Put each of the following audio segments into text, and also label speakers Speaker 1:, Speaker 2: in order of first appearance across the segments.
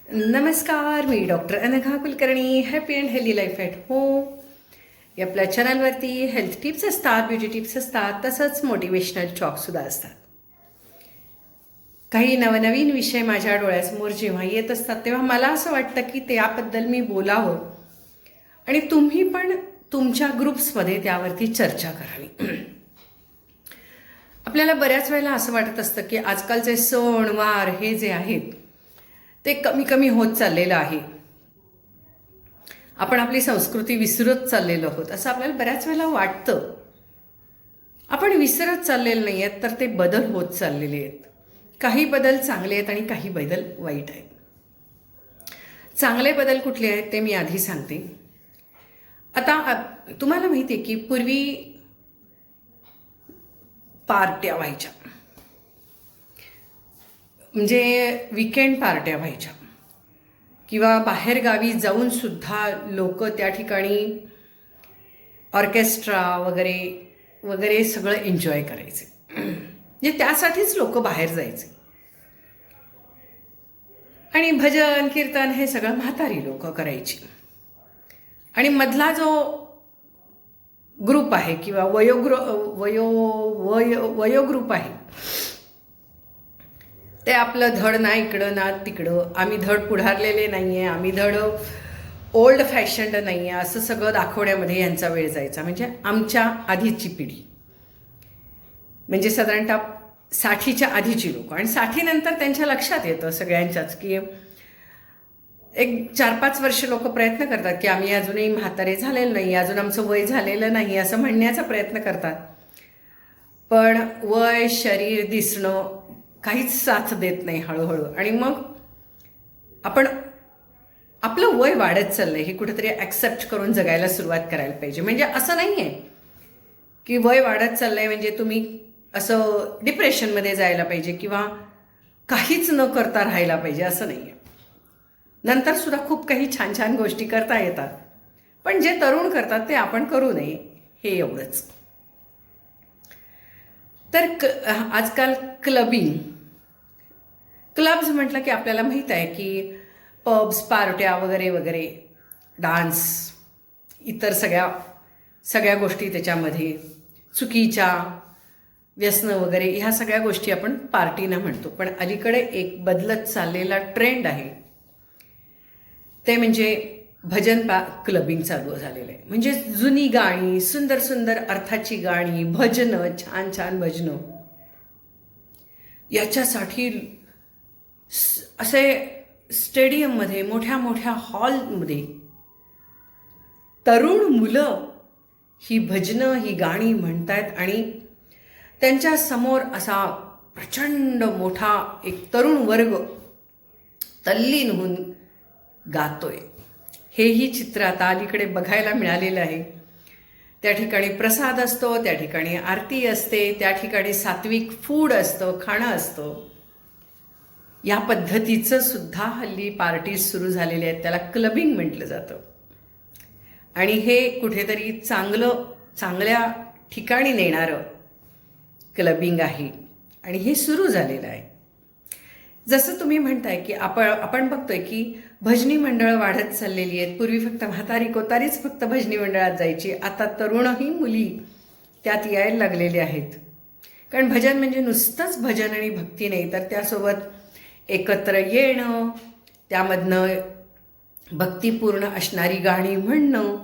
Speaker 1: नमस्कार, मी doctor Anagha Kulkarni. Happy and healthy life at home या आपल्या चॅनलवरती हेल्थ टिप्स असतात, ब्युटी टिप्स असतात, तसंच मोटिवेशनल टॉकसुद्धा असतात. काही नवनवीन विषय माझ्या डोळ्यासमोर जेव्हा येत असतात तेव्हा मला असं वाटतं की त्याबद्दल मी बोलावं आणि तुम्ही पण तुमच्या ग्रुप्समध्ये त्यावरती चर्चा करावी. आपल्याला बऱ्याच वेळेला असं वाटत असतं की आजकालचे सण वार हे जे आहेत ते कमी कमी होत चाललेलं आहे. आपण आपली संस्कृती विसरत चाललेलो आहोत असं आपल्याला बऱ्याच वेळेला वाटतं. आपण विसरत चाललेलं नाही आहेत, तर ते बदल होत चाललेले आहेत. काही बदल चांगले आहेत आणि काही बदल वाईट आहेत. चांगले बदल कुठले आहेत ते मी आधी सांगते. आता तुम्हाला माहिती आहे की पूर्वी पार्ट्या व्हायच्या, म्हणजे विकेंड पार्ट्या व्हायच्या किंवा बाहेरगावी जाऊन सुद्धा लोक त्या ठिकाणी ऑर्केस्ट्रा वगैरे वगैरे सगळं एन्जॉय करायचे. म्हणजे त्यासाठीच लोक बाहेर जायचे. आणि भजन कीर्तन हे सगळं म्हातारी लोक करायची. आणि मधला जो ग्रुप आहे किंवा वयोग्रुप आहे ते आपलं धड ना इकडं ना तिकडं, आम्ही धड पुढारलेले नाही आहे, आम्ही धड ओल्ड फॅशन्ड नाही आहे, असं सगळं दाखवण्यामध्ये यांचा वेळ जायचा. म्हणजे आमच्या आधीची पिढी, म्हणजे साधारणतः 60च्या आधीची लोक. आणि 60 नंतर त्यांच्या लक्षात येतं सगळ्यांच्याच की एक 4-5 वर्ष लोक प्रयत्न करतात की आम्ही अजूनही म्हातारे झालेलं नाही, अजून आमचं वय झालेलं नाही असं म्हणण्याचा प्रयत्न करतात. पण वय शरीर दिसणं काहीच साथ देत नाही हळूहळू. आणि मग आपण आपलं वय वाढत चाललंय हे कुठेतरी ॲक्सेप्ट करून जगायला सुरुवात करायला पाहिजे. म्हणजे असं नाही आहे की वय वाढत चाललंय म्हणजे तुम्ही असं डिप्रेशनमध्ये जायला पाहिजे किंवा काहीच न करता राहायला पाहिजे, असं नाही आहे. नंतर सुद्धा खूप काही छान छान गोष्टी करता येतात, पण जे तरुण करतात ते आपण करू नये, हे एवढंच. तर आजकाल क्लब्स म्हटलं की आपल्याला माहीत आहे की पब्स, पार्ट्या वगैरे वगैरे, डान्स, इतर सगळ्या गोष्टी त्याच्यामध्ये, चुकीच्या व्यसनं वगैरे, ह्या सगळ्या गोष्टी आपण पार्टीना म्हणतो. पण अलीकडे एक बदलत चाललेला ट्रेंड आहे ते म्हणजे भजन क्लबिंग चालू झालेलं आहे. म्हणजे जुनी गाणी, सुंदर सुंदर अर्थाची गाणी, भजनं, छान छान भजनं, याच्यासाठी असे स्टेडियममध्ये, मोठ्या मोठ्या हॉलमध्ये तरुण मुलं ही भजनं, ही गाणी म्हणतायत आणि त्यांच्या समोर असा प्रचंड मोठा एक तरुण वर्ग तल्लीन होऊन गातोय. हेही चित्र आता अलीकडे बघायला मिळालेलं आहे. त्या ठिकाणी प्रसाद असतो, त्या ठिकाणी आरती असते, त्या ठिकाणी सात्विक फूड असतं, खाणं असतं. या पद्धतीचं सुद्धा हल्ली पार्टीज सुरू झालेले आहेत. त्याला क्लबिंग म्हटलं जातं. आणि हे कुठेतरी चांगल्या ठिकाणी नेणारं क्लबिंग आहे आणि हे सुरू झालेलं आहे. जसं तुम्ही म्हणताय की आपण बघतोय की भजनी मंडळं वाढत चाललेली आहेत. पूर्वी फक्त म्हातारी कोतारीच फक्त भजनी मंडळात जायची, आता तरुणही मुली त्यात यायला लागलेले आहेत. कारण भजन म्हणजे नुसतंच भजन आणि भक्ती नाही, तर त्यासोबत एकत्र येणं, त्यामधनं भक्तिपूर्ण असणारी गाणी म्हणणं,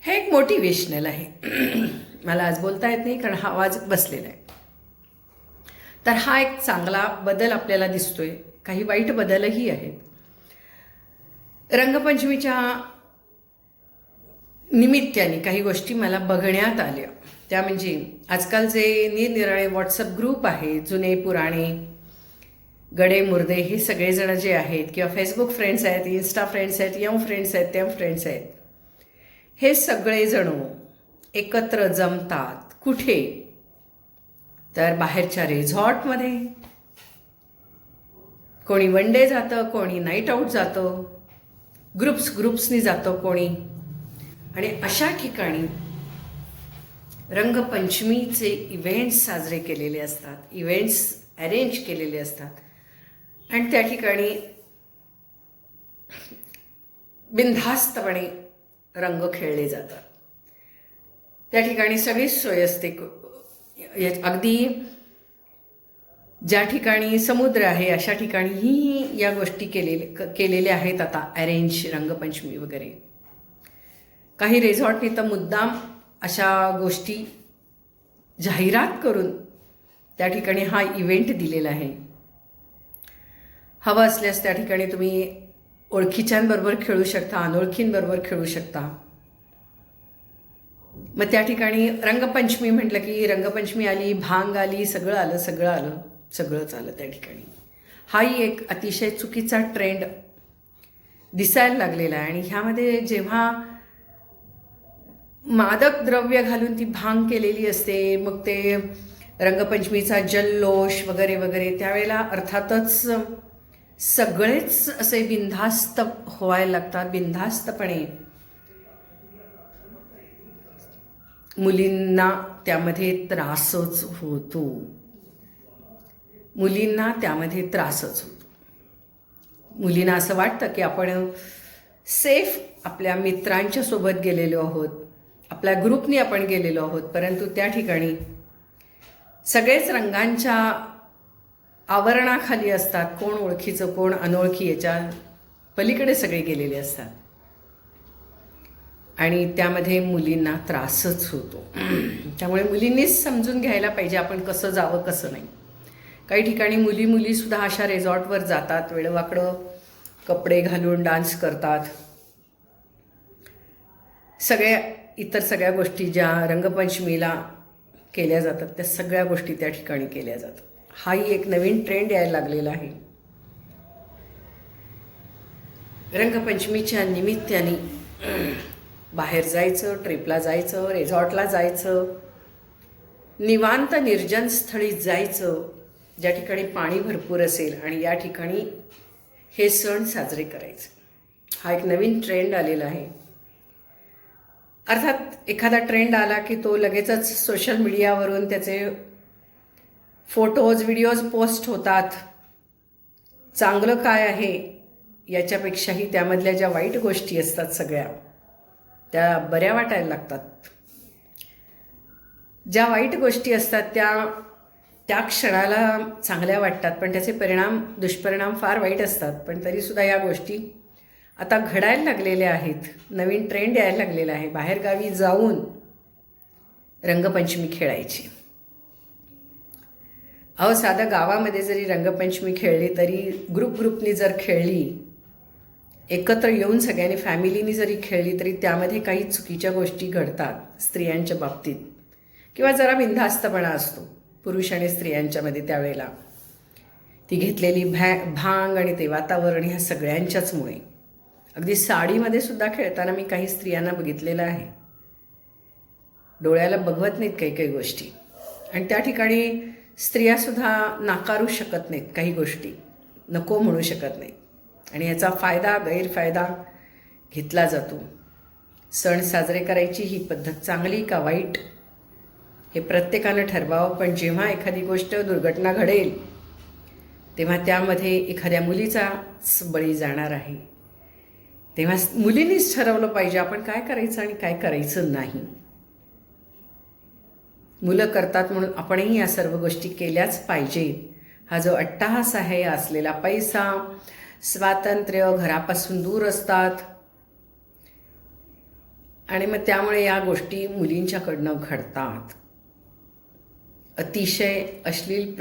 Speaker 1: हे एक मोटिवेशनल आहे. मला आज बोलता येत नाही कारण हा आवाज बसलेला आहे. तर हा एक चांगला बदल आपल्याला दिसतोय. काही वाईट बदलही आहेत. रंगपंचमीच्या निमित्ताने काही गोष्टी मला बघण्यात आल्या. त्या म्हणजे आजकाल जे निरनिराळे व्हॉट्सअप ग्रुप आहेत, जुने पुराणे, गडे मुर्दे, हे सगळेजण जे आहेत, किंवा फेसबुक फ्रेंड्स आहेत, इन्स्टा फ्रेंड्स आहेत, यंग फ्रेंड्स आहेत, त्या फ्रेंड्स आहेत, हे सगळेजण एकत्र जमतात. कुठे? तर बाहेरच्या रिझॉर्टमध्ये. कोणी वन डे जातं, कोणी नाईट आऊट जातं, ग्रुप्सनी जातं कोणी. आणि अशा ठिकाणी रंगपंचमीचे इव्हेंट्स साजरे केलेले असतात, इव्हेंट्स अरेंज केलेले असतात. आणि त्या ठिकाणी बिनधास्तपणे रंग खेळले जातात. त्या ठिकाणी सगळीच सोय असते. अगदी ज्या ठिकाणी समुद्र आहे अशा ठिकाणीही या गोष्टी केलेल्या आहेत आता, अरेंज रंगपंचमी वगैरे. काही रिसॉर्टनी तर मुद्दाम अशा गोष्टी जाहिरात करून त्या ठिकाणी हा इव्हेंट दिलेला आहे. हवं असल्यास त्या ठिकाणी तुम्ही ओळखीच्यांबरोबर खेळू शकता, अनोळखींबरोबर खेळू शकता. मग त्या ठिकाणी रंगपंचमी म्हटलं की रंगपंचमी आली, भांग आली, सगळंच आलं त्या ठिकाणी. हाही एक अतिशय चुकीचा ट्रेंड दिसायला लागलेला आहे. आणि ह्यामध्ये जेव्हा मादक द्रव्य घालून ती भांग केलेली असते, मग ते रंगपंचमीचा जल्लोष वगैरे वगैरे, त्यावेळेला अर्थातच सगळेच असे बिनधास्त व्हायला लागतात. बिनधास्तपणे मुलींना त्यामध्ये त्रासच होतो. मुलींना असं वाटतं की आपण सेफ आपल्या मित्रांच्या सोबत गेलेलो आहोत, आपल्या ग्रुपनी आपण गेलेलो आहोत, परंतु त्या ठिकाणी सगळेच रंगांच्या आवरणाखाली असतात. कोण ओळखीचं कोण अनोळखी याच्या पलीकडे सगळे गेलेले असतात आणि त्यामध्ये मुलींना त्रासच होतो. त्यामुळे मुलींनीच समजून घ्यायला पाहिजे आपण कसं जावं कसं नाही. काही ठिकाणी मुलीसुद्धा अशा रिसॉर्टवर जातात, वेडवाकडं कपडे घालून डान्स करतात. इतर सगळ्या गोष्टी ज्या रंगपंचमीला केल्या जातात त्या सगळ्या गोष्टी त्या ठिकाणी केल्या जातात. हाही एक नवीन ट्रेंड यायला लागलेला आहे. रंगपंचमीच्या निमित्ताने बाहेर जायचं, ट्रिपला जायचं, रिसॉर्टला जायचं, निवांत निर्जन स्थळी जायचं ज्या ठिकाणी पाणी भरपूर असेल आणि या ठिकाणी हे सण साजरे करायचे. हा एक नवीन ट्रेंड आलेला आहे. अर्थात एखादा ट्रेंड आला की तो लगेचच सोशल मीडियावरून त्याचे फोटोज व्हिडिओज पोस्ट होतात. चांगलं काय आहे याच्यापेक्षाही त्यामधल्या ज्या वाईट गोष्टी असतात सगळ्या त्या बऱ्या वाटायला लागतात. ज्या वाईट गोष्टी असतात त्या क्षणाला चांगल्या वाटतात, पण त्याचे दुष्परिणाम फार वाईट असतात. पण तरीसुद्धा या गोष्टी आता घडायला लागलेल्या आहेत. नवीन ट्रेंड यायला लागलेला आहे. बाहेरगावी जाऊन रंगपंचमी खेळायची. साधं गावामध्ये जरी रंगपंचमी खेळली तरी ग्रुपनी जर खेळली, एकत्र येऊन सगळ्यांनी फॅमिलीनी जरी खेळली तरी त्यामध्ये काही चुकीच्या गोष्टी घडतात स्त्रियांच्या बाबतीत, किंवा जरा बिनधास्तपणा असतो पुरुष आणि स्त्रियांच्यामध्ये. त्यावेळेला ती घेतलेली भांग आणि ते वातावरण ह्या सगळ्यांच्याचमुळे. अगदी साडीमध्ये सुद्धा खेळताना मी काही स्त्रियांना बघितलेलं आहे. डोळ्याला बघवत नाहीत काही गोष्टी, आणि त्या ठिकाणी स्त्रियासुद्धा नाकारू शकत नाहीत, काही गोष्टी नको म्हणू शकत नाहीत, आणि याचा गैरफायदा घेतला जातो. सण साजरे करायची ही पद्धत चांगली का वाईट हे प्रत्येकानं ठरवावं. पण जेव्हा एखादी गोष्ट दुर्घटना घडेल तेव्हा त्यामध्ये एखाद्या मुलीचाच बळी जाणार आहे, तेव्हा मुलींनीच ठरवलं पाहिजे आपण काय करायचं आणि काय करायचं नाही. मुलं करतात म्हणून आपणही या सर्व गोष्टी केल्याच पाहिजेत. हा जो अट्टाहास आहे, असलेला पैसा, स्वातंत्र्य, घरापासून दूर असतात, आणि मग त्यामुळे या गोष्टी मुलींच्याकडनं घडतात. अतिशय अश्लील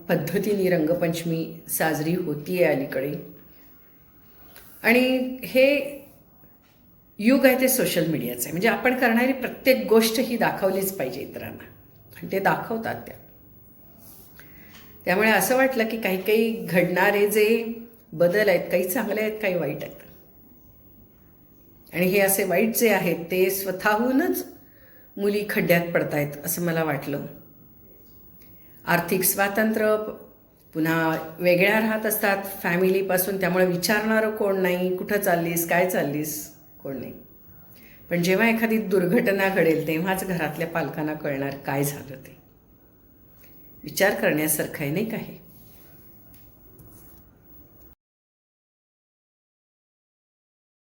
Speaker 1: पद्धतीने रंगपंचमी साजरी होतीये अलीकडे, आणि हे युग आहे ते सोशल मीडियाचं आहे. म्हणजे आपण करणारी प्रत्येक गोष्ट ही दाखवलीच पाहिजे इतरांना, आणि ते दाखवतात त्यामुळे असं वाटलं की काही घडणारे जे बदल आहेत, काही चांगले आहेत, काही वाईट आहेत. आणि हे असे वाईट जे आहेत ते स्वतःहूनच मुली खड्ड्यात पडतायत असं मला वाटलं. आर्थिक स्वातंत्र्य, पुन्हा वेगळ्या राहत असतात फॅमिलीपासून, त्यामुळे विचारणारं कोण नाही, कुठं चाललीस, काय चाललीस, कोण नाही. पण जेव्हा एखादी दुर्घटना घडेल तेव्हाच घरातल्या पालकांना कळणार काय झालं ते. विचार करण्यासारखं आहे नाही काही.